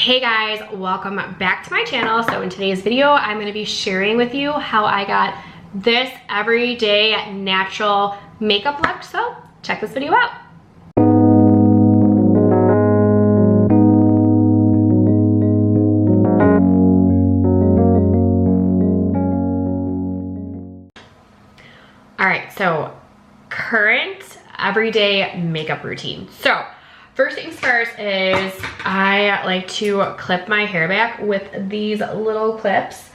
Hey guys, welcome back to my channel. So in today's video, I'm going to be sharing with you how I got this everyday natural makeup look. So check this video out. All right, so current everyday makeup routine. So first things first is I like to clip my hair back with these little clips.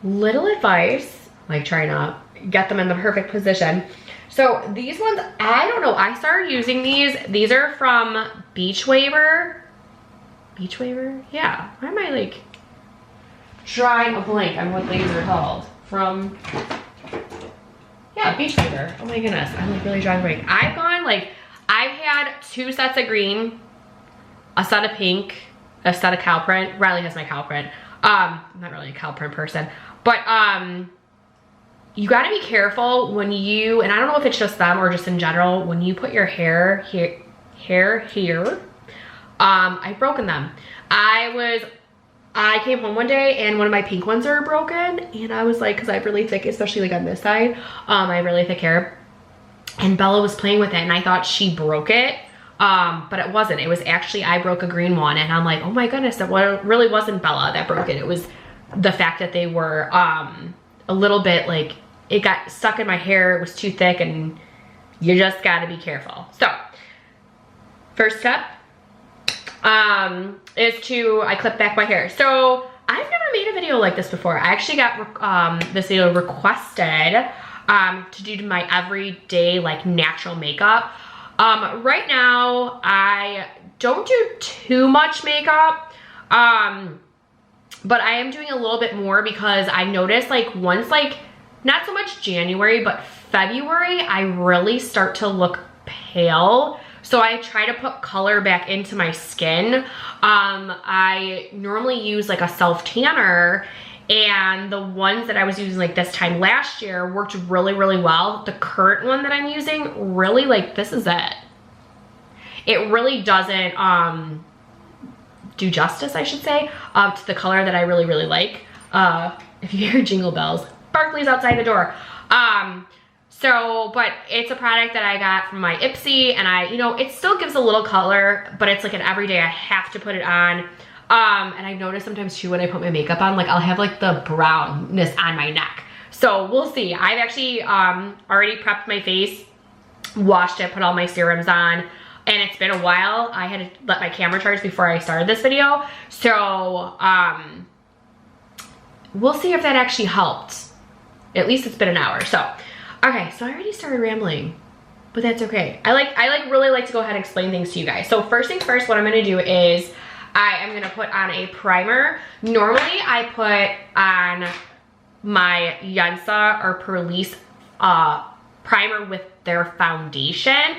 Little advice, like try not get them in the perfect position. So these ones, I don't know, I started using these. These are from Beach Waver. Beach Waver? Yeah. Why am I like drawing a blank on what these are called? From, yeah, Beach Waver. Oh my goodness, I'm like really drawing a blank. I've had 2 sets of green, a set of pink, a set of cow print. Riley has my cow print. I'm not really a cow print person, but you gotta be careful when you, and I don't know if it's just them or just in general, when you put your hair here, I've broken them. I came home one day and one of my pink ones are broken, and I was like, cause I have really thick, especially like on this side, I have really thick hair. And Bella was playing with it and I thought she broke it, but it wasn't. It was actually, I broke a green one, and I'm like, oh my goodness, it really wasn't Bella that broke it. It was the fact that they were a little bit like, it got stuck in my hair, it was too thick, and you just gotta be careful. So, first step is I clip back my hair. So, I've never made a video like this before. I actually got this video requested to do my everyday like natural makeup. Right now I don't do too much makeup, but I am doing a little bit more because I noticed like once like, not so much January, but February, I really start to look pale. So I try to put color back into my skin. I normally use like a self tanner, and the ones that I was using like this time last year worked really, really well. The current one that I'm using, really like, this is it. It really doesn't do justice, I should say, to the color that I really, really like. If you hear jingle bells, Barkley's outside the door. But it's a product that I got from my Ipsy, and it still gives a little color, but it's like an everyday, I have to put it on. And I've noticed sometimes too when I put my makeup on, like I'll have like the brownness on my neck. So we'll see. I've actually already prepped my face, washed it, put all my serums on, and it's been a while. I had to let my camera charge before I started this video. So we'll see if that actually helped. At least it's been an hour. So, okay, so I already started rambling, but that's okay. I really like to go ahead and explain things to you guys. So first things first, what I'm gonna do is I am gonna put on a primer. Normally I put on my Yensa or Perlice primer with their foundation,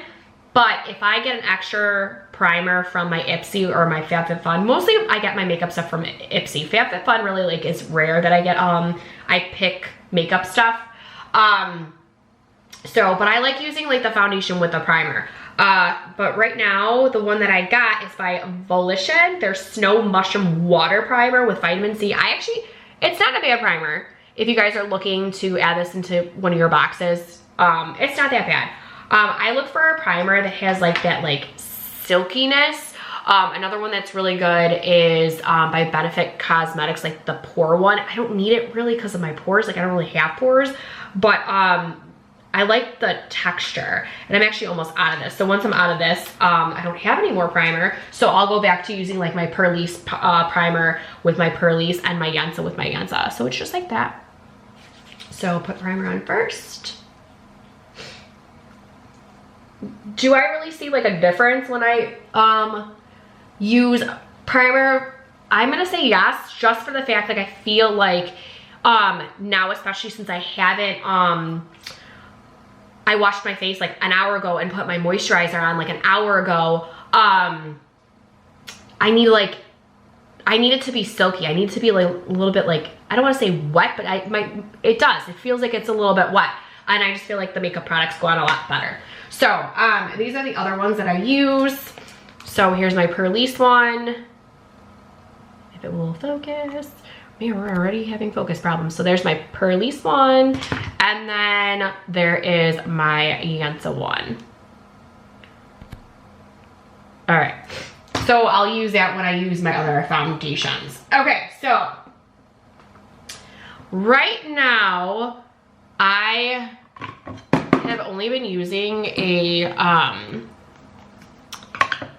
but if I get an extra primer from my Ipsy or my FabFitFun, mostly I get my makeup stuff from Ipsy. FabFitFun really like is rare that I get, I pick makeup stuff. But I like using like the foundation with the primer. But right now, the one that I got is by Volition, their Snow Mushroom Water Primer with vitamin C. It's not a bad primer. If you guys are looking to add this into one of your boxes, it's not that bad. I look for a primer that has like that like silkiness. Another one that's really good is by Benefit Cosmetics, like the pore one. I don't need it really because of my pores, like I don't really have pores, but I like the texture, and I'm actually almost out of this. So once I'm out of this, I don't have any more primer, so I'll go back to using like my Perlice primer with my Perlice and my Yensa with my Yensa. So it's just like that. So put primer on first. Do I really see like a difference when I use primer? I'm gonna say yes, just for the fact like I feel like now, especially since I haven't I washed my face like an hour ago and put my moisturizer on like an hour ago. I need it to be silky. I need it to be like a little bit like, I don't want to say wet, but it does. It feels like it's a little bit wet, and I just feel like the makeup products go on a lot better. So these are the other ones that I use. So here's my Perlice one. if it will focus. Man, we're already having focus problems. So there's my Purlisse one, and then there is my Yansa one. All right, so I'll use that when I use my other foundations. Okay, so right now I have only been using a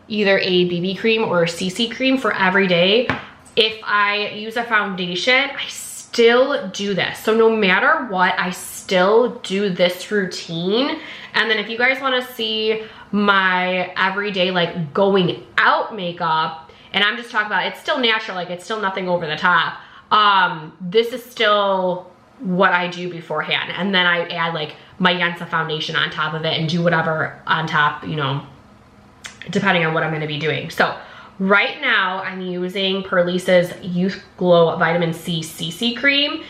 either a BB cream or a CC cream for every day. If I use a foundation, I still do this. So no matter what, I still do this routine. And then if you guys want to see my everyday like going out makeup, and I'm just talking about, it's still natural, like it's still nothing over the top. This is still what I do beforehand. And then I add like my Yansa foundation on top of it and do whatever on top, you know, depending on what I'm going to be doing. So right now I'm using Purlisse's Youth Glow Vitamin C CC cream.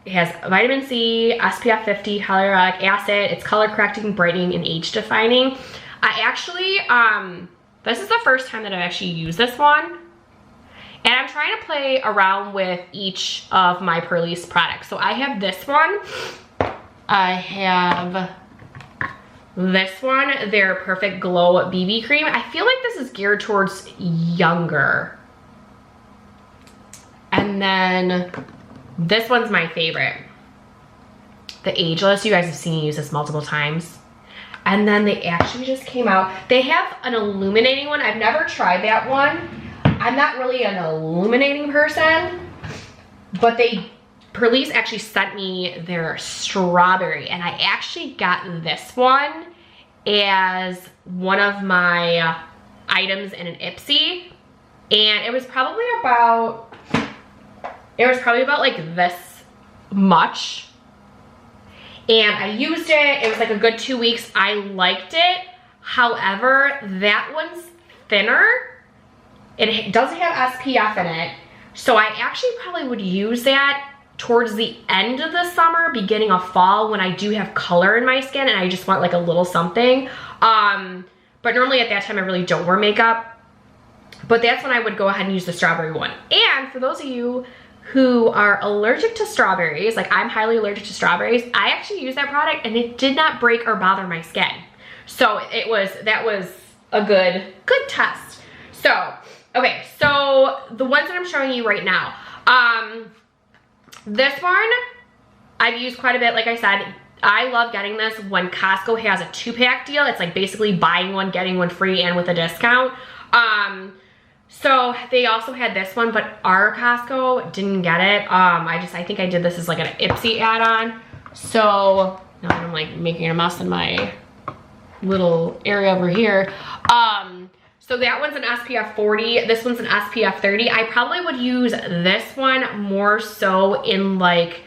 It has vitamin C, SPF 50, hyaluronic acid. It's color correcting, brightening, and age defining. I actually, this is the first time that I've actually used this one. And I'm trying to play around with each of my Purlisse products. So I have this one. I have this one, their Perfect Glow BB cream. I feel like this is geared towards younger. And then this one's my favorite. The Ageless, you guys have seen me use this multiple times. And then they actually just came out. They have an illuminating one. I've never tried that one. I'm not really an illuminating person, but Purlisse actually sent me their strawberry, and I actually got this one as one of my items in an Ipsy, and it was probably about like this much, and I used it. It was like a good 2 weeks. I liked it. However, that one's thinner. It doesn't have SPF in it, so I actually probably would use that towards the end of the summer, beginning of fall, when I do have color in my skin and I just want like a little something. But normally at that time I really don't wear makeup, but that's when I would go ahead and use the strawberry one. And for those of you who are allergic to strawberries, like I'm highly allergic to strawberries, I actually used that product and it did not break or bother my skin. So that was a good test. So, okay, so the ones that I'm showing you right now, this one I've used quite a bit. Like I said, I love getting this when Costco has a 2-pack deal. It's like basically buying one, getting one free and with a discount. So they also had this one, but our Costco didn't get it. I think I did this as like an Ipsy add-on. So now I'm like making a mess in my little area over here. So that one's an SPF 40. This one's an SPF 30. I probably would use this one more so in like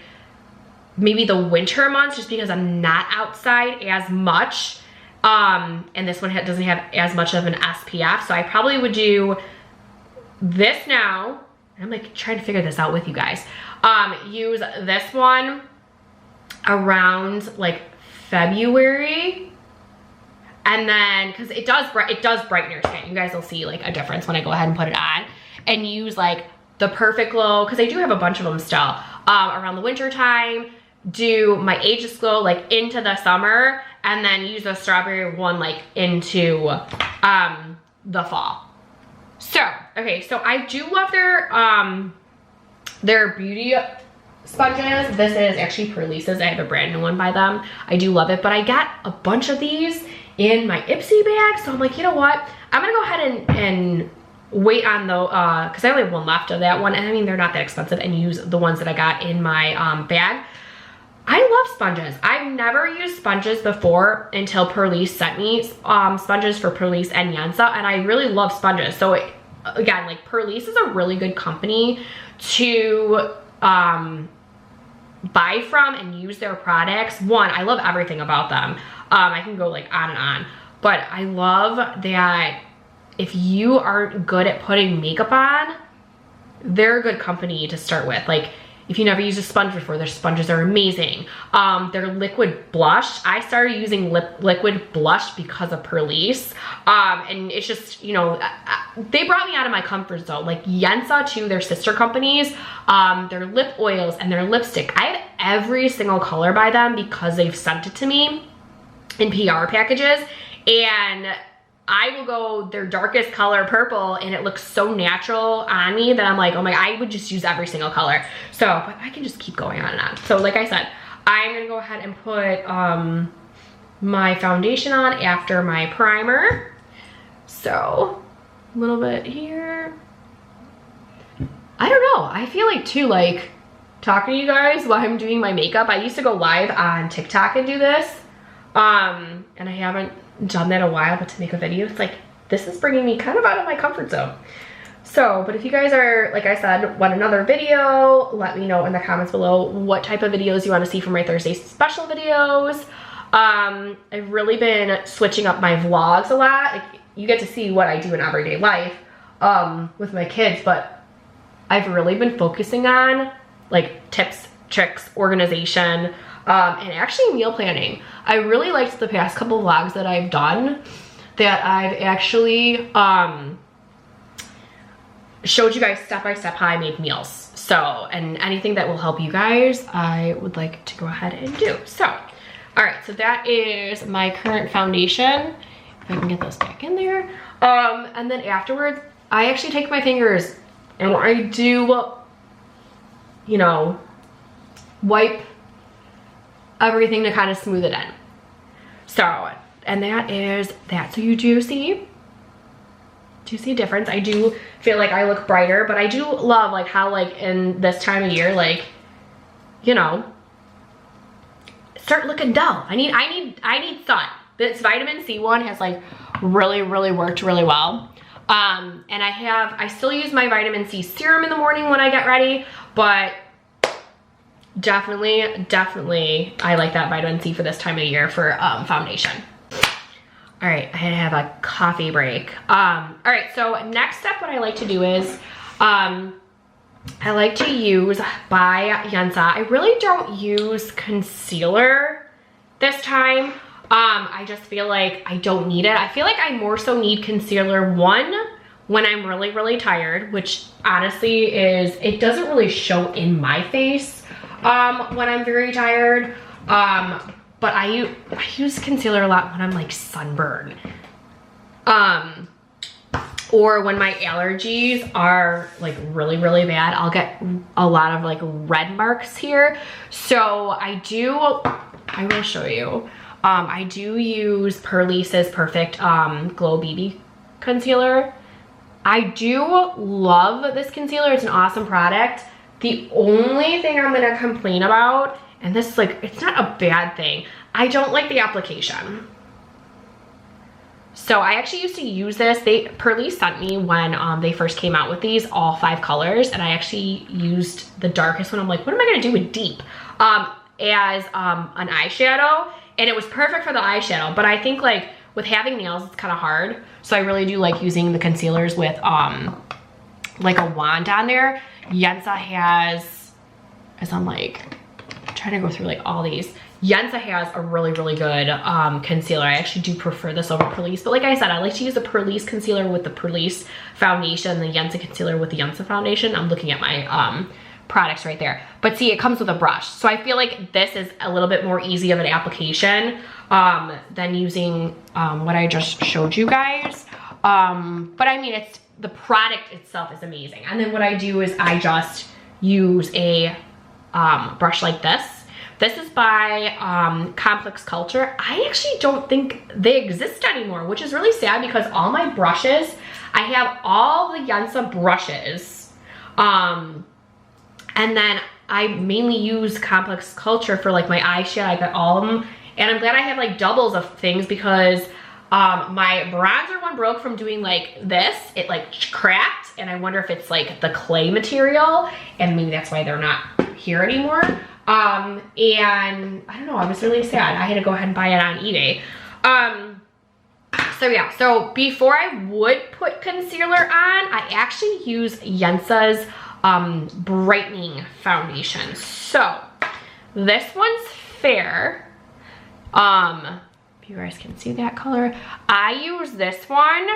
maybe the winter months, just because I'm not outside as much. And this one doesn't have as much of an SPF. So I probably would do this now. I'm like trying to figure this out with you guys. Use this one around like February. And then, cause it does brighten your skin. You guys will see like a difference when I go ahead and put it on. And use like the Perfect Glow, cause I do have a bunch of them still, around the winter time. Do my Ageless Glow like into the summer, and then use the strawberry one like into the fall. So, okay, so I do love their beauty sponges. This is actually Purlisse's. I have a brand new one by them. I do love it, but I got a bunch of these in my Ipsy bag, so I'm like, you know what? I'm gonna go ahead and wait on the, cause I only have one left of that one, and I mean, they're not that expensive, and use the ones that I got in my bag. I love sponges. I've never used sponges before until Purlisse sent me sponges for Purlisse and Yansa, and I really love sponges. So again, like Purlisse is a really good company to buy from and use their products. One, I love everything about them. I can go like on and on, but I love that if you aren't good at putting makeup on, they're a good company to start with. Like if you never used a sponge before, their sponges are amazing. Their liquid blush, I started using liquid blush because of Purlisse. And it's just, you know, they brought me out of my comfort zone. Like Yensa too, their sister companies, their lip oils and their lipstick. I have every single color by them because they've sent it to me in PR packages, and I will go their darkest color, purple, and it looks so natural on me that I'm like, oh my, I would just use every single color. So, but I can just keep going on and on. So like I said, I'm gonna go ahead and put my foundation on after my primer. So a little bit here. I don't know, I feel like too, like talking to you guys while I'm doing my makeup. I used to go live on TikTok and do this. And I haven't done that in a while, but to make a video, it's like, this is bringing me kind of out of my comfort zone. So, but if you guys are, like I said, want another video, let me know in the comments below what type of videos you want to see for my Thursday special videos. I've really been switching up my vlogs a lot. Like, you get to see what I do in everyday life, with my kids, but I've really been focusing on like tips, tricks, organization, and actually meal planning. I really liked the past couple vlogs that I've done that I've actually showed you guys step by step how I make meals. So, and anything that will help you guys, I would like to go ahead and do. So, all right, so that is my current foundation. If I can get this back in there. And then afterwards, I actually take my fingers and I do, you know, wipe everything to kind of smooth it in. So, and that is that. So you do see a difference. I do feel like I look brighter, but I do love like how like in this time of year, like, you know, start looking dull. I need sun. This vitamin C one has like really worked really well. And I still use my vitamin C serum in the morning when I get ready, but definitely I like that vitamin C for this time of year for foundation. All right, I had to have a coffee break. All right, so next step, what I like to do is I like to use by Yensa. I really don't use concealer this time. I just feel like I don't need it. I feel like I more so need concealer one when I'm really tired, which honestly is, it doesn't really show in my face when I'm very tired. But I use concealer a lot when I'm like sunburned. Or when my allergies are like really bad, I'll get a lot of like red marks here. So I will show you. I do use Purlisse Perfect Glow BB Concealer. I do love this concealer. It's an awesome product. The only thing I'm gonna complain about, and this is like, it's not a bad thing, I don't like the application. So I actually used to use this. Purlisse sent me when they first came out with these, all 5 colors, and I actually used the darkest one. I'm like, what am I gonna do with deep? As an eyeshadow, and it was perfect for the eyeshadow, but I think like with having nails, it's kind of hard. So I really do like using the concealers with like a wand on there. Yensa has, as I'm like trying to go through like all these, Yensa has a really good concealer. I actually do prefer this over Purlisse, but like I said, I like to use the Purlisse concealer with the Purlisse foundation, the Yensa concealer with the Yensa foundation. I'm looking at my products right there, but see, it comes with a brush, so I feel like this is a little bit more easy of an application than using what I just showed you guys. But I mean, it's, the product itself is amazing. And then what I do is I just use a brush like this. This is by Complex Culture. I actually don't think they exist anymore, which is really sad because all my brushes, I have all the Yensa brushes. And then I mainly use Complex Culture for like my eyeshadow. I got all of them. And I'm glad I have like doubles of things because my bronzer one broke from doing like this. It like cracked, and I wonder if it's like the clay material, and maybe that's why they're not here anymore. And I don't know, I was really sad. I had to go ahead and buy it on eBay. So yeah, so before I would put concealer on, I actually use Yensa's brightening foundation. So this one's fair. If you guys can see that color, I use this one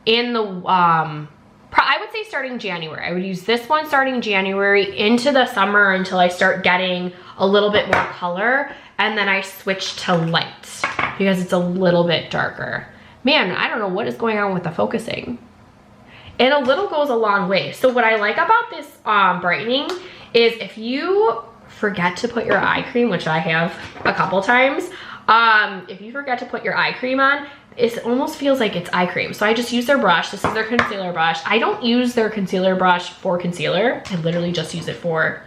in the, I would say starting January. I would use this one starting January into the summer until I start getting a little bit more color. And then I switch to light because it's a little bit darker. Man, I don't know what is going on with the focusing. And a little goes a long way. So what I like about this brightening is if you forget to put your eye cream, which I have a couple times, if you forget to put your eye cream on, it almost feels like it's eye cream. So I just use their brush. This is their concealer brush. I don't use their concealer brush for concealer. I literally just use it for,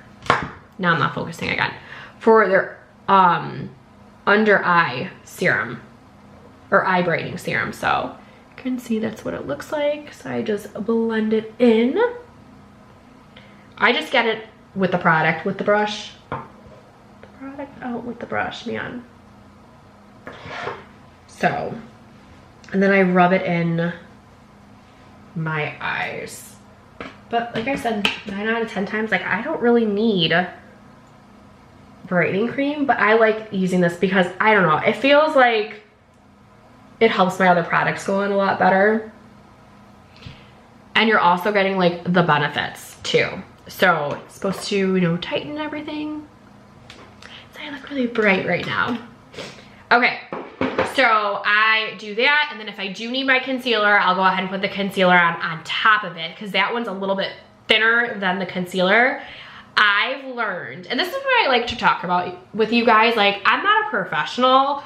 now I'm not focusing again, for their under eye serum or eye brightening serum. So you can see that's what it looks like. So I just blend it in. I just get it with the product, with the brush. The product out with the brush, man. So, and then I rub it in my eyes. But like I said, 9 out of 10 times, like I don't really need brightening cream, but I like using this because I don't know, it feels like it helps my other products go in a lot better. And you're also getting like the benefits too. So it's supposed to, you know, tighten everything. So I look really bright right now. Okay, so I do that, and then if I do need my concealer, I'll go ahead and put the concealer on top of it, because that one's a little bit thinner than the concealer. I've learned, and this is what I like to talk about with you guys, like I'm not a professional.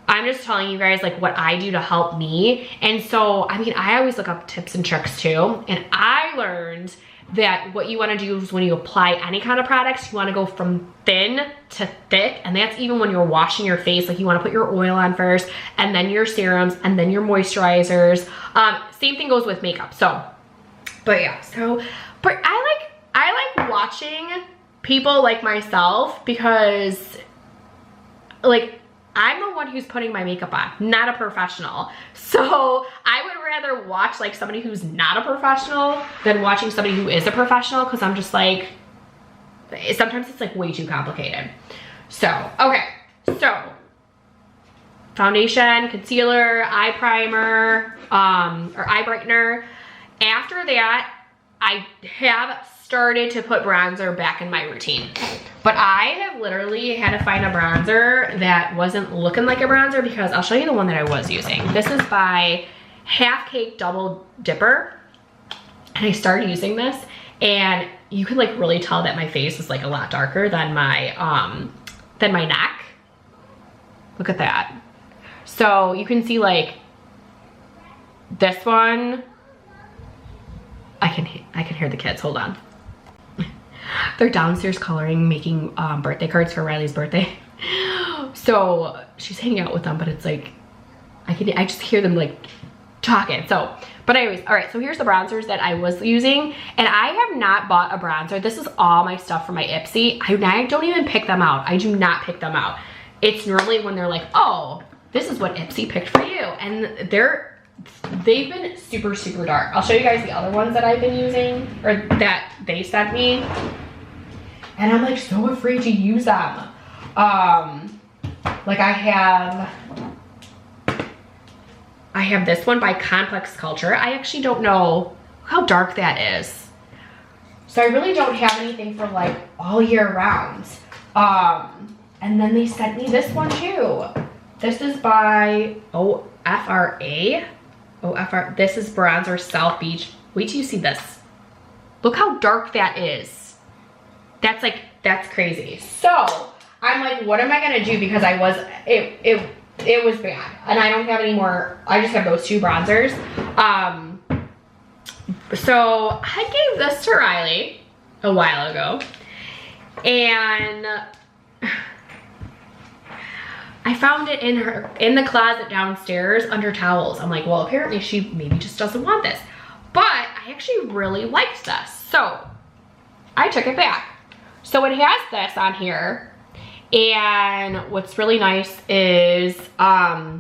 I'm just telling you guys like what I do to help me. And so, I mean, I always look up tips and tricks too. And I learned that what you wanna do is when you apply any kind of products, you wanna go from thin to thick. And that's even when you're washing your face, like you wanna put your oil on first, and then your serums, and then your moisturizers. Same thing goes with makeup. So, but yeah, so, but I like watching people like myself, because like, I'm the one who's putting my makeup on, not a professional. So I would rather watch like somebody who's not a professional than watching somebody who is a professional, because I'm just like, sometimes it's like way too complicated. So, okay, so foundation, concealer, eye primer, or eye brightener. After that, I have started to put bronzer back in my routine. But I have literally had to find a bronzer that wasn't looking like a bronzer, because I'll show you the one that I was using. This is by Half Cake Double Dipper. And I started using this, and you can like really tell that my face is like a lot darker than my neck. Look at that. So you can see like this one, I can hear the kids, hold on. They're downstairs coloring, making birthday cards for Riley's birthday. So she's hanging out with them, but it's like, I just hear them like talking. So, but anyways, all right, so here's the bronzers that I was using, and I have not bought a bronzer. This is all my stuff from my Ipsy. I don't even pick them out. I do not pick them out. It's normally when they're like, oh, this is what Ipsy picked for you. And they've been super, super dark. I'll show you guys the other ones that I've been using, or that they sent me. And I'm like so afraid to use them. Like I have this one by Complex Culture. I actually don't know how dark that is. So I really don't have anything for like all year round. And then they sent me this one too. This is by OFRA. This is bronzer South Beach. Wait till you see this. Look how dark that is. That's crazy. So I'm like, what am I gonna do? Because it was bad, and I don't have any more. I just have those two bronzers. So I gave this to Riley a while ago, and I found it in the closet downstairs under towels. I'm like, well, apparently she maybe just doesn't want this, but I actually really liked this, so I took it back. So it has this on here, and what's really nice is I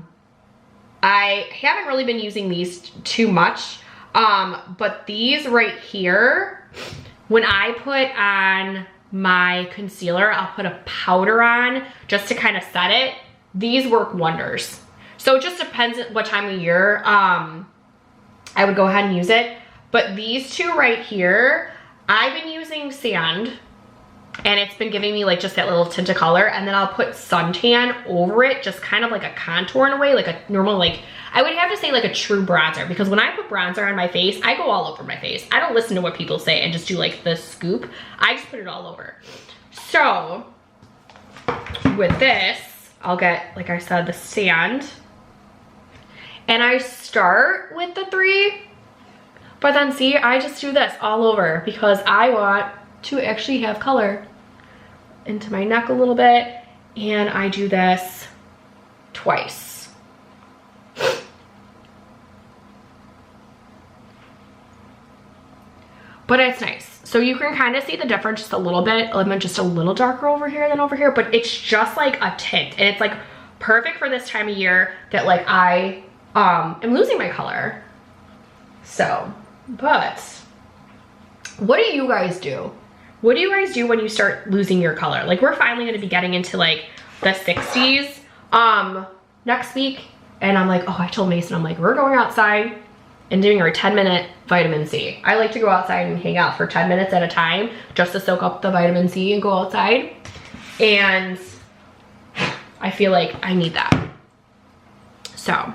haven't really been using these too much, but these right here, when I put on my concealer, I'll put a powder on just to kind of set it. These work wonders. So it just depends what time of year I would go ahead and use it. But these two right here, I've been using sand, and it's been giving me like just that little tint of color, and then I'll put suntan over it, just kind of like a contour in a way, like a normal, like, I would have to say like a true bronzer, because when I put bronzer on my face, I go all over my face. I don't listen to what people say and just do like the scoop. I just put it all over. So with this, I'll get, like I said, the sand, and I start with the 3, but then see, I just do this all over because I want to actually have color into my neck a little bit, and I do this twice. But it's nice. So you can kind of see the difference just a little bit. I'm just a little darker over here than over here, but it's just like a tint, and it's like perfect for this time of year that like I am losing my color. So, but what do you guys do? What do you guys do when you start losing your color? Like, we're finally gonna be getting into like the 60s next week. And I'm like, oh, I told Mason, I'm like, we're going outside and doing our 10-minute vitamin C. I like to go outside and hang out for 10 minutes at a time just to soak up the vitamin C and go outside. And I feel like I need that. So,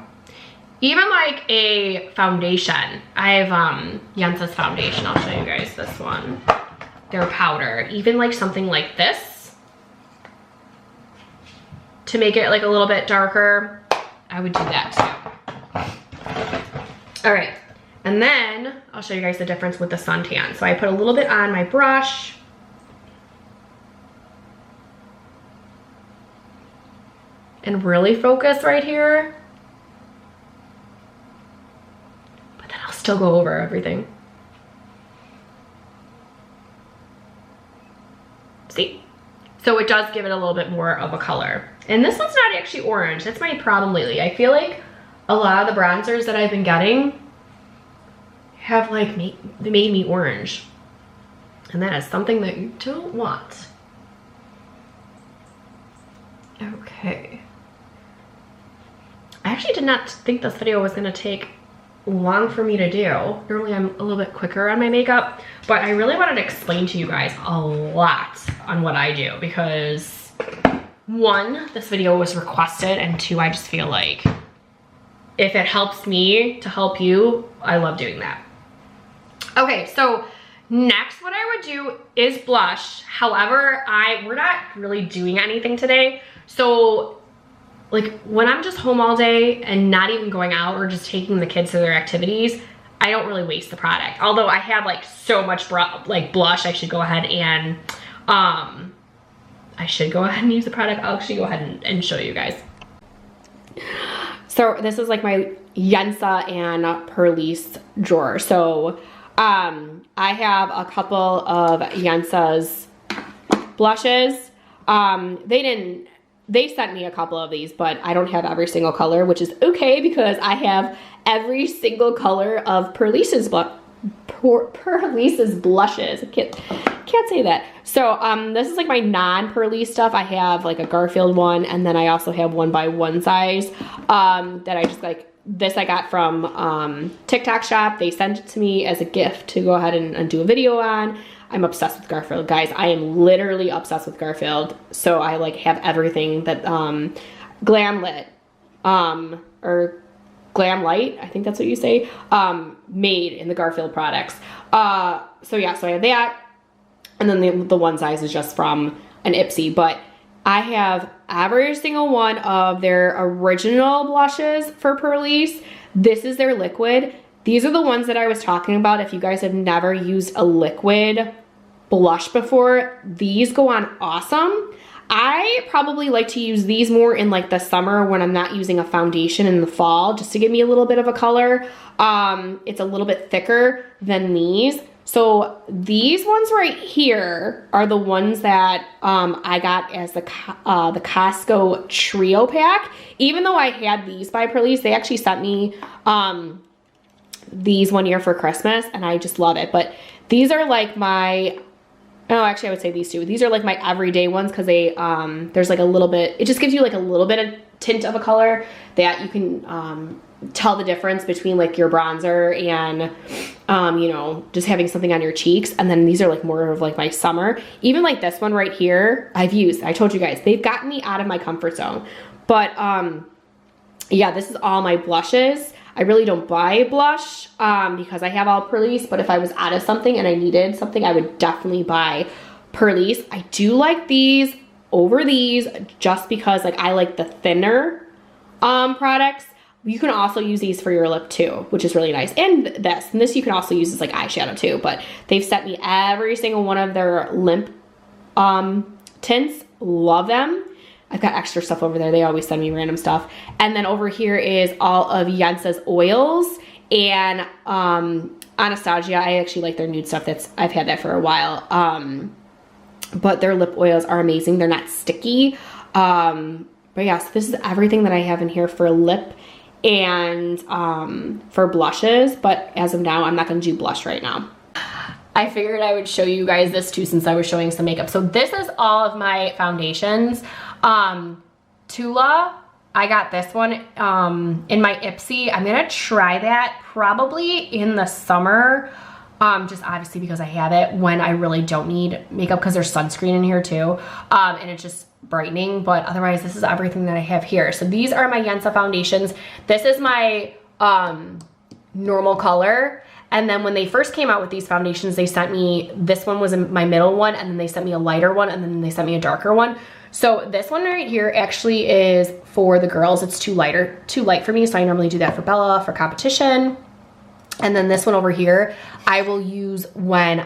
even like a foundation, I have Yensa's foundation. I'll show you guys this one. Their powder, even like something like this to make it like a little bit darker, I would do that too. All right, and then I'll show you guys the difference with the suntan. So I put a little bit on my brush, and really focus right here, but then I'll still go over everything. See? So it does give it a little bit more of a color. And this one's not actually orange. That's my problem lately. I feel like a lot of the bronzers that I've been getting have like made me orange. And that is something that you don't want. Okay. I actually did not think this video was gonna take long for me to do. Normally I'm a little bit quicker on my makeup, but I really wanted to explain to you guys a lot on what I do because 1, this video was requested, and 2, I just feel like if it helps me to help you, I love doing that. Okay, so next what I would do is blush. However, we're not really doing anything today. So like when I'm just home all day and not even going out or just taking the kids to their activities, I don't really waste the product. Although I have like so much blush, I should go ahead and use the product. I'll actually go ahead and show you guys. So this is like my Yensa and Purlisse drawer. So I have a couple of Yensa's blushes. They sent me a couple of these, but I don't have every single color, which is okay because I have every single color of Purlisse's blushes. I can't say that. So this is like my non-Purlisse stuff. I have like a Garfield one, and then I also have one by One Size that I just like. This I got from TikTok shop. They sent it to me as a gift to go ahead and do a video on. I'm obsessed with Garfield, guys. I am literally obsessed with Garfield. So I like have everything that Glamlit or Glam Light, I think that's what you say, made in the Garfield products. So yeah, so I have that. And then the One Size is just from an Ipsy, but I have every single one of their original blushes for Purlisse. This is their liquid. These are the ones that I was talking about. If you guys have never used a liquid blush before, these go on awesome. I probably like to use these more in like the summer when I'm not using a foundation in the fall, just to give me a little bit of a color. It's a little bit thicker than these. So these ones right here are the ones that I got as the Costco Trio Pack. Even though I had these by Purlisse, they actually sent me these one year for Christmas, and I just love it. But these are like my, oh, actually I would say these two. These are like my everyday ones because they, there's like a little bit, it just gives you like a little bit of tint of a color that you can tell the difference between like your bronzer and you know, just having something on your cheeks. And then these are like more of like my summer. Even like this one right here, I've used. I told you guys, they've gotten me out of my comfort zone. But yeah, this is all my blushes. I really don't buy blush because I have all Purlisse, but if I was out of something and I needed something, I would definitely buy Purlisse. I do like these over these just because like I like the thinner products. You can also use these for your lip too, which is really nice. And this you can also use as like eyeshadow too, but they've sent me every single one of their lip tints. Love them. I've got extra stuff over there. They always send me random stuff. And then over here is all of Yensa's oils and Anastasia. I actually like their nude stuff. I've had that for a while. But their lip oils are amazing. They're not sticky. But yeah, so this is everything that I have in here for lip and for blushes. But as of now, I'm not going to do blush right now. I figured I would show you guys this too since I was showing some makeup. So this is all of my foundations. Tula, I got this one in my Ipsy. I'm gonna try that probably in the summer, just obviously because I have it when I really don't need makeup because there's sunscreen in here too, and it's just brightening. But otherwise, this is everything that I have here. So these are my Yensa foundations. This is my normal color. And then when they first came out with these foundations, they sent me, this one was my middle one, and then they sent me a lighter one, and then they sent me a darker one. So this one right here actually is for the girls. It's too light for me, so I normally do that for Bella, for competition. And then this one over here, I will use when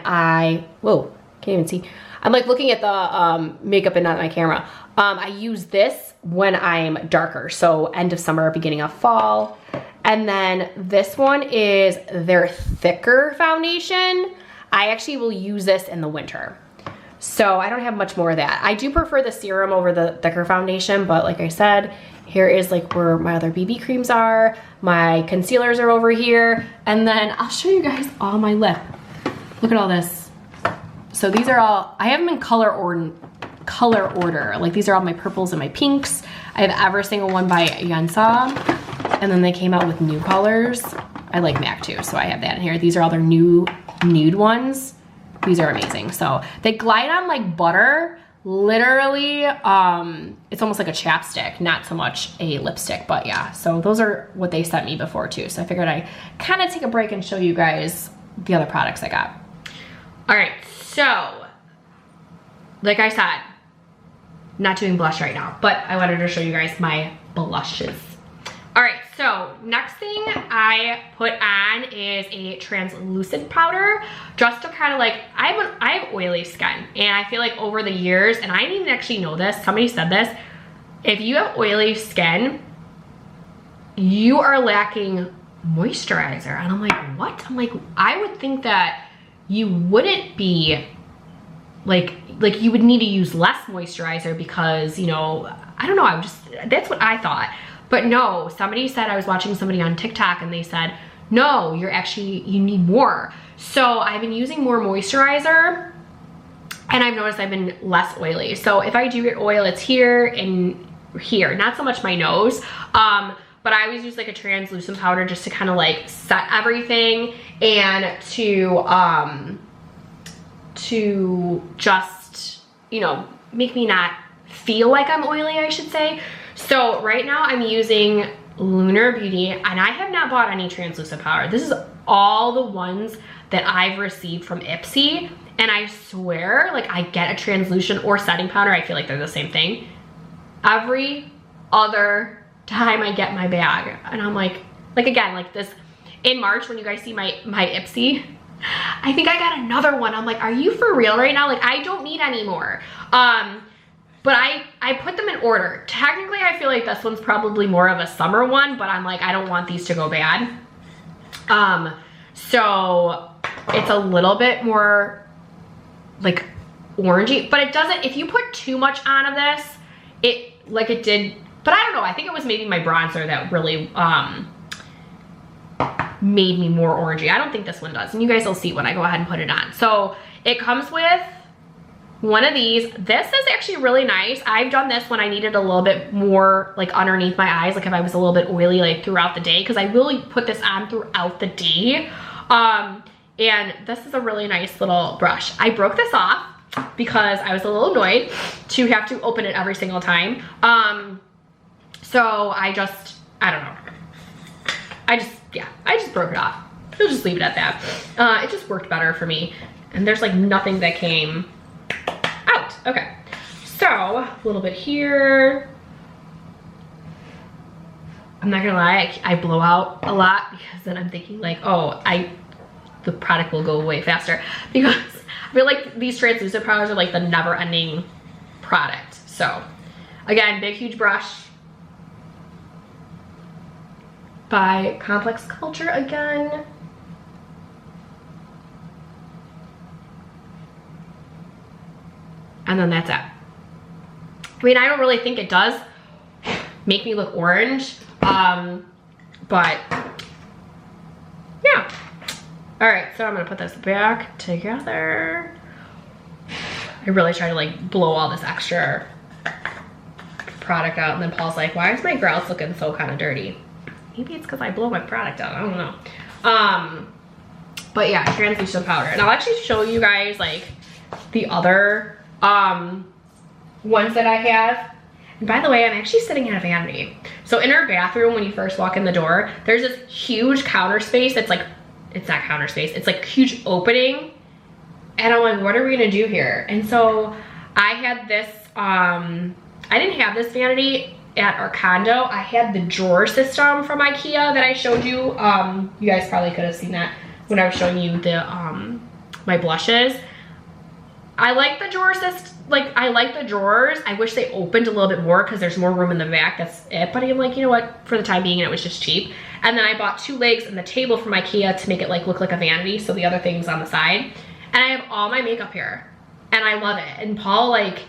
whoa, can't even see. I'm like looking at the makeup and not my camera. I use this when I'm darker, so end of summer, beginning of fall. And then this one is their thicker foundation. I actually will use this in the winter. So I don't have much more of that. I do prefer the serum over the thicker foundation, but like I said, here is like where my other BB creams are. My concealers are over here. And then I'll show you guys all my lip. Look at all this. So these are all, I have them in color order. Like these are all my purples and my pinks. I have every single one by Yensa. And then they came out with new colors. I like MAC too, so I have that in here. These are all their new nude ones. These are amazing. So they glide on like butter. Literally, it's almost like a chapstick, not so much a lipstick, but yeah. So those are what they sent me before too. So I figured I'd kind of take a break and show you guys the other products I got. All right, so like I said, not doing blush right now, but I wanted to show you guys my blushes. All right, so next thing I put on is a translucent powder just to kind of like, I have oily skin, and I feel like over the years, and I didn't even actually know this, somebody said this, if you have oily skin, you are lacking moisturizer. And I'm like, what? I'm like, I would think that you wouldn't be like you would need to use less moisturizer because, you know, I don't know, that's what I thought. But no, somebody said, I was watching somebody on TikTok and they said, no, you need more. So I've been using more moisturizer and I've noticed I've been less oily. So if I do get oil, it's here and here, not so much my nose. But I always use like a translucent powder just to kind of like set everything and to just, you know, make me not feel like I'm oily, I should say. So right now I'm using Lunar Beauty, and I have not bought any translucent powder. This is all the ones that I've received from Ipsy, and I swear, like, I get a translucent or setting powder. I feel like they're the same thing every other time I get my bag. And I'm like again, like this in March when you guys see my Ipsy, I think I got another one. I'm like, are you for real right now? Like, I don't need any more. But I put them in order. Technically, I feel like this one's probably more of a summer one, but I'm like, I don't want these to go bad. So it's a little bit more like orangey, but it doesn't, if you put too much on of this, it did, but I don't know, I think it was maybe my bronzer that really made me more orangey. I don't think this one does, and you guys will see when I go ahead and put it on. So it comes with one of these. This is actually really nice. I've done this when I needed a little bit more like underneath my eyes, like if I was a little bit oily like throughout the day, because I will put this on throughout the day. And this is a really nice little brush. I broke this off because I was a little annoyed to have to open it every single time. So I don't know. I just broke it off. We'll just leave it at that. It just worked better for me. And there's like nothing that came out. Okay, so a little bit here. I'm not gonna lie, I blow out a lot because then I'm thinking like, oh, the product will go away faster, because I feel like these translucent powders are like the never ending product. So again, big huge brush by Complex Culture again. And then that's it. I mean, I don't really think it does make me look orange, but yeah. All right, so I'm gonna put this back together. I really try to like blow all this extra product out, and then Paul's like, why is my grout looking so kind of dirty? Maybe it's because I blow my product out, I don't know. But yeah, translucent powder. And I'll actually show you guys like the other ones that I have. And by the way, I'm actually sitting in a vanity. So in our bathroom, when you first walk in the door, there's this huge counter space that's like, it's not counter space, it's like huge opening. And I'm like, what are we gonna do here? And so I had this, I didn't have this vanity at our condo. I had the drawer system from IKEA that I showed you. You guys probably could have seen that when I was showing you the my blushes. I like the drawer system, like I like the drawers. I wish they opened a little bit more because there's more room in the back, that's it. But I'm like, you know what, for the time being, it was just cheap. And then I bought 2 legs and the table from IKEA to make it like look like a vanity, so the other thing's on the side. And I have all my makeup here and I love it. And Paul, like,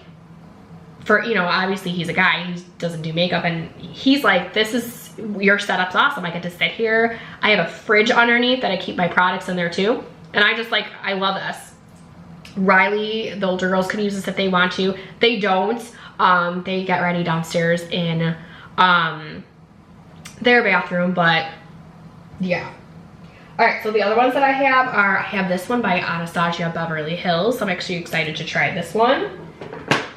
for, you know, obviously he's a guy, he doesn't do makeup, and he's like, this is, your setup's awesome. I get to sit here. I have a fridge underneath that I keep my products in there too. And I just like, I love this. Riley, the older girls, can use this if they want to. They don't. They get ready downstairs in their bathroom, but yeah. All right, so the other ones that I have this one by Anastasia Beverly Hills. So I'm actually excited to try this one.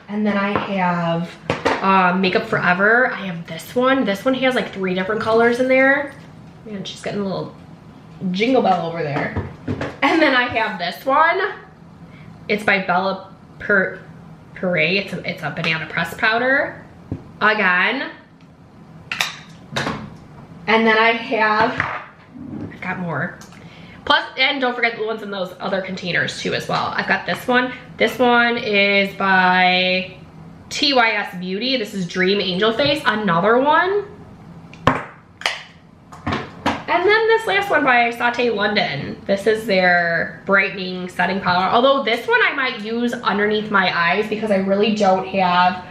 And then I have Makeup Forever. I have this one. This one has like 3 different colors in there. Man, she's getting a little jingle bell over there. And then I have this one. It's by Bella Puree. It's a banana press powder. Again. And then I've got more. Plus, and don't forget the ones in those other containers too as well. I've got this one. This one is by TYS Beauty. This is Dream Angel Face, another one. And then this last one by Sauté London. This is their brightening setting powder. Although this one I might use underneath my eyes because I really don't have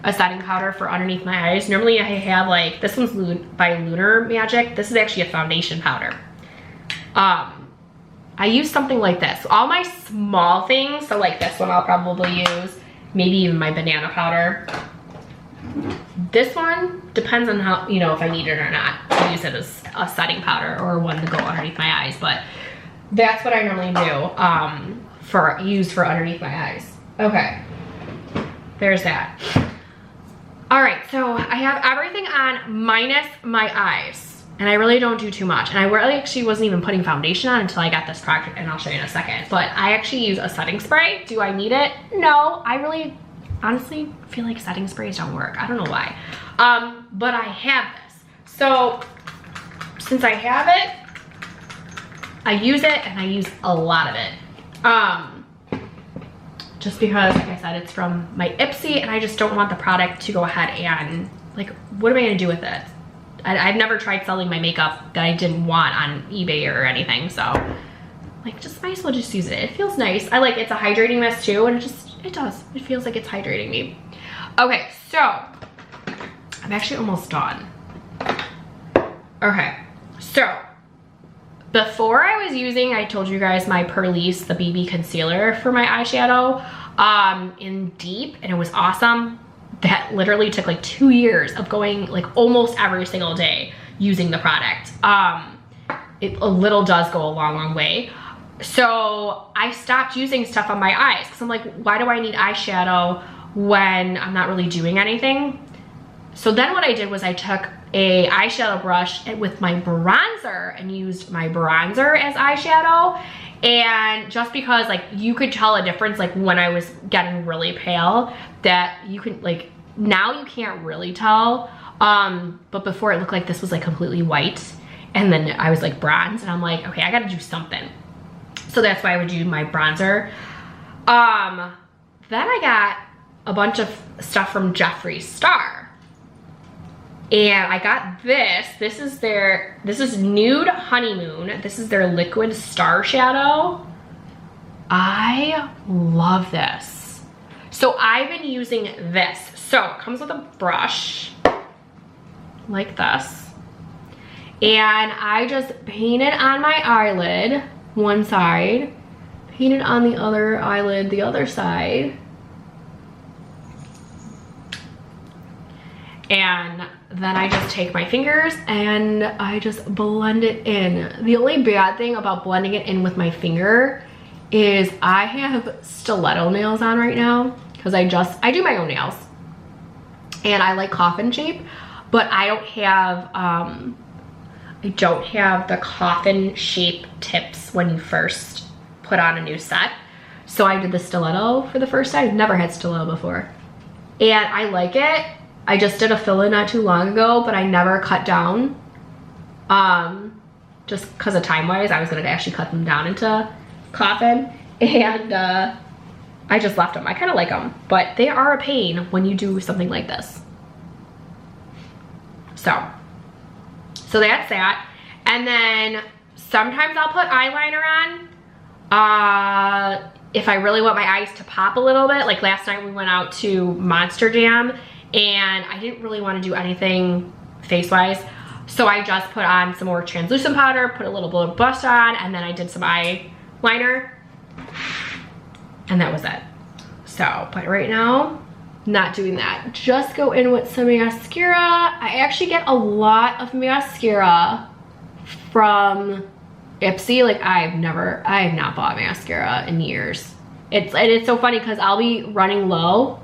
a setting powder for underneath my eyes. Normally I have like, this one's by Lunar Magic. This is actually a foundation powder. I use something like this. All my small things, so like this one I'll probably use, maybe even my banana powder. This one depends on how, you know, if I need it or not. I use it as a setting powder or one to go underneath my eyes, but that's what I normally do use for underneath my eyes. Okay, there's that. All right, so I have everything on minus my eyes. And I really don't do too much. And I really actually wasn't even putting foundation on until I got this product, and I'll show you in a second. But I actually use a setting spray. Do I need it? No, I really honestly feel like setting sprays don't work. I don't know why. But I have this. So since I have it, I use it, and I use a lot of it. Just because, like I said, it's from my Ipsy, and I just don't want the product to go ahead and, like, what am I gonna do with it? I've never tried selling my makeup that I didn't want on eBay or anything, so like, just might as well just use it. It feels nice. I like, it's a hydrating mist too, and it does. It feels like it's hydrating me. Okay, so I'm actually almost done. Okay, so Before I was using, I told you guys, my Purlisse, the BB concealer for my eyeshadow in Deep, and it was awesome. That literally took like 2 years of going like almost every single day using the product. It a little does go a long way. So I stopped using stuff on my eyes because I'm like, why do I need eyeshadow when I'm not really doing anything? So then what I did was I took a eyeshadow brush with my bronzer and used my bronzer as eyeshadow. And just because like you could tell a difference like when I was getting really pale, that you can like, now you can't really tell. But before it looked like this was like completely white. And then I was like bronze and I'm like, okay, I gotta do something. So that's why I would do my bronzer. Then I got a bunch of stuff from Jeffree Star. And I got this. This is Nude Honeymoon. This is their liquid star shadow. I love this. So I've been using this. So it comes with a brush like this. And I just painted on my eyelid, one side, painted on the other eyelid, the other side. And then I just take my fingers and I just blend it in. The only bad thing about blending it in with my finger is I have stiletto nails on right now because I do my own nails. And I like coffin shape, but I don't have the coffin shape tips when you first put on a new set. So I did the stiletto for the first time. I've never had stiletto before. And I like it. I just did a fill-in not too long ago, but I never cut down. Just because of time-wise, I was gonna actually cut them down into coffin. And I just left them. I kind of like them, but they are a pain when you do something like this. So that's that. And then sometimes I'll put eyeliner on. If I really want my eyes to pop a little bit, like last night we went out to Monster Jam and I didn't really want to do anything face-wise. So I just put on some more translucent powder, put a little bit of blush on, and then I did some eyeliner. And that was it. So, but right now, not doing that. Just go in with some mascara. I actually get a lot of mascara from Ipsy. Like I have not bought mascara in years. It's so funny because I'll be running low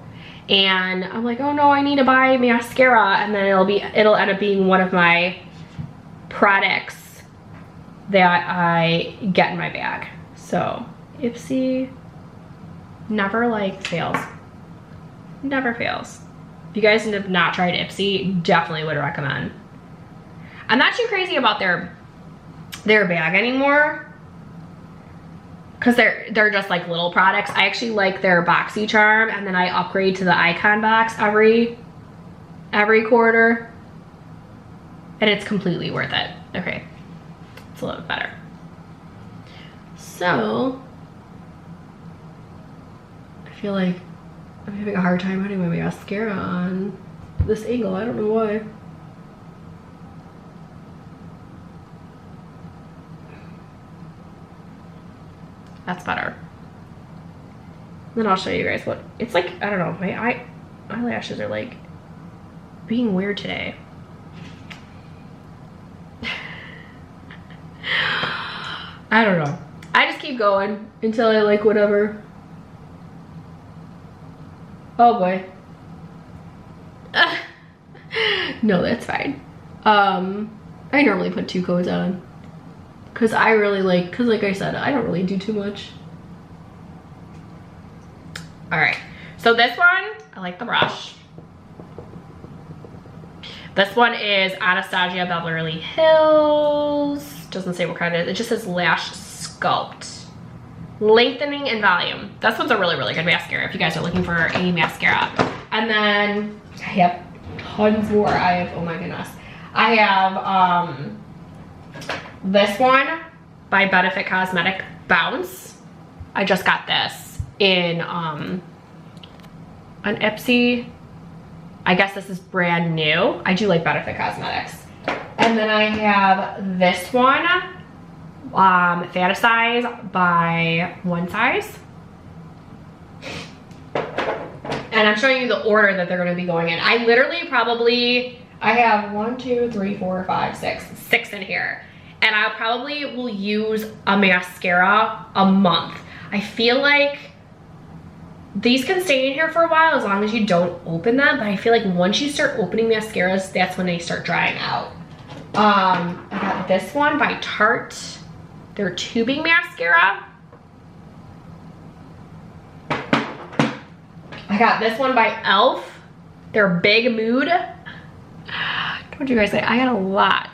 and I'm like, oh no, I need to buy mascara, and then it'll end up being one of my products that I get in my bag. So Ipsy never like fails. Never fails. If you guys have not tried Ipsy, definitely would recommend. I'm not too crazy about their bag anymore because they're just like little products. I actually like their BoxyCharm, and then I upgrade to the Icon box every quarter, and it's completely worth it. Okay, it's a little bit better. So I feel like I'm having a hard time putting my mascara on this angle. I don't know why. That's better. Then I'll show you guys what it's like. I don't know, my eyelashes are like being weird today. I don't know. I just keep going until I like whatever. Oh boy. No, that's fine. I normally put 2 coats on because I really like, because like I said, I don't really do too much. All right, so this one, I like the brush. This one is Anastasia Beverly Hills. Doesn't say what kind it is. It just says Lash Sculpt. Lengthening and volume. This one's a really, really good mascara if you guys are looking for a mascara. And then I have tons more. Oh my goodness. I have this one by Benefit Cosmetic Bounce. I just got this in an Ipsy. I guess this is brand new. I do like Benefit Cosmetics. And then I have this one Fantasize by One Size. And I'm showing you the order that they're gonna be going in. I literally probably, I have 1, 2, 3, 4, 5, 6 in here. And I probably will use a mascara a month. I feel like these can stay in here for a while as long as you don't open them, but I feel like once you start opening mascaras, that's when they start drying out. I got this one by Tarte, their tubing mascara. I got this one by e.l.f., their Big Mood. Told you guys that I got a lot.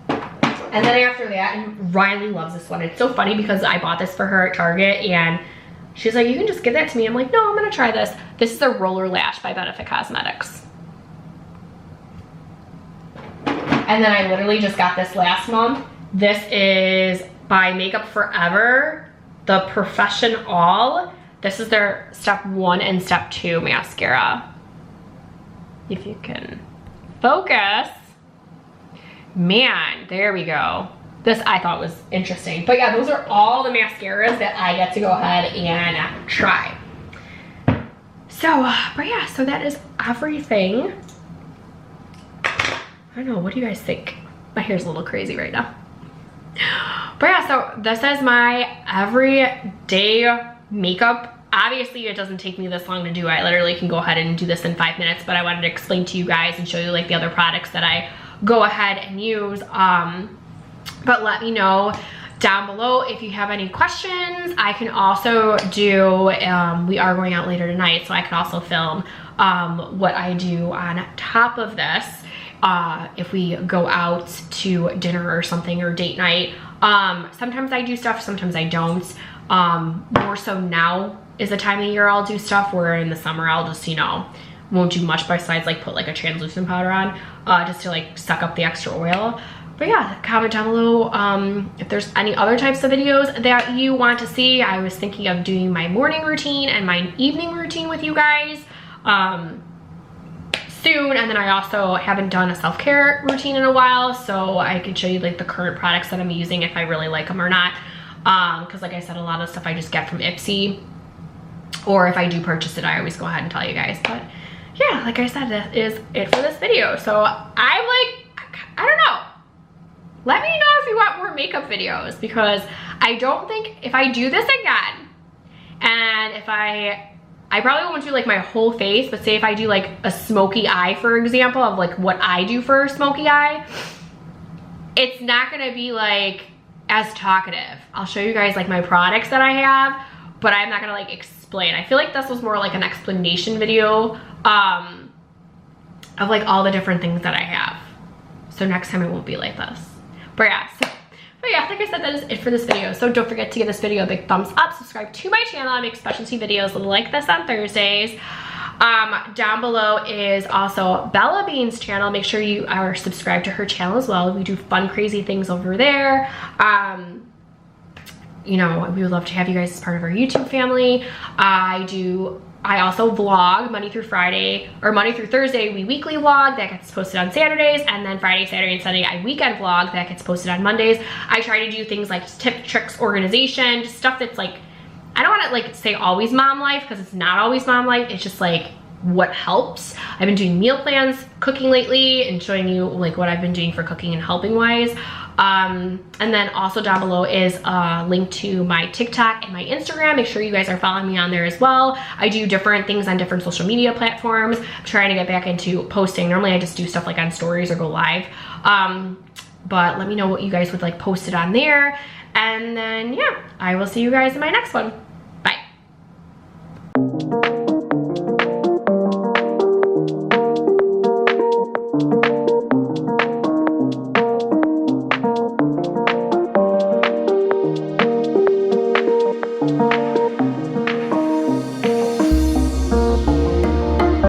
And then after that, and Riley loves this one. It's so funny because I bought this for her at Target and she's like, you can just give that to me. I'm like, no, I'm gonna try this. This is a Roller Lash by Benefit Cosmetics. And then I literally just got this last month. This is by Makeup Forever, the Profession All. This is their step 1 and step 2 mascara. If you can focus. Man, there we go. This I thought was interesting. But yeah, those are all the mascaras that I get to go ahead and try. So, but yeah, so that is everything. I don't know, what do you guys think? My hair's a little crazy right now. But yeah, so this is my everyday makeup. Obviously, it doesn't take me this long to do. I literally can go ahead and do this in 5 minutes, but I wanted to explain to you guys and show you like the other products that I go ahead and use. But let me know down below if you have any questions. I can also do, we are going out later tonight, so I can also film what I do on top of this if we go out to dinner or something or date night. Sometimes I do stuff, sometimes I don't. More so now is the time of year I'll do stuff, where in the summer I'll just, you know, won't do much besides like put like a translucent powder on just to like suck up the extra oil. But yeah, comment down below if there's any other types of videos that you want to see. I was thinking of doing my morning routine and my evening routine with you guys soon. And then I also haven't done a self-care routine in a while, so I could show you like the current products that I'm using, if I really like them or not. Because like I said, a lot of stuff I just get from Ipsy, or if I do purchase it, I always go ahead and tell you guys. But yeah, like I said, that is it for this video. So I'm like, I don't know. Let me know if you want more makeup videos, because I don't think if I do this again, and if I probably won't do like my whole face, but say if I do like a smoky eye, for example, of like what I do for a smoky eye, it's not gonna be like as talkative. I'll show you guys like my products that I have, but I'm not gonna like explain. I feel like this was more like an explanation video of like all the different things that I have. So next time it won't be like this. But yeah, like I said, that is it for this video. So don't forget to give this video a big thumbs up, subscribe to my channel. I make specialty videos like this on Thursdays. Down below is also Bella Bean's channel. Make sure you are subscribed to her channel as well. We do fun, crazy things over there. You know, we would love to have you guys as part of our YouTube family. I also vlog Monday through Friday, or Monday through Thursday, we weekly vlog that gets posted on Saturdays, and then Friday, Saturday, and Sunday, I weekend vlog that gets posted on Mondays. I try to do things like tip, tricks, organization, just stuff that's like, I don't want to like say always mom life, because it's not always mom life. It's just like what helps. I've been doing meal plans, cooking lately, and showing you like what I've been doing for cooking and helping wise. And then also down below is a link to my TikTok and my Instagram. Make sure you guys are following me on there as well. I do different things on different social media platforms. I'm trying to get back into posting. Normally I just do stuff like on stories or go live. But let me know what you guys would like posted on there. And then yeah, I will see you guys in my next one.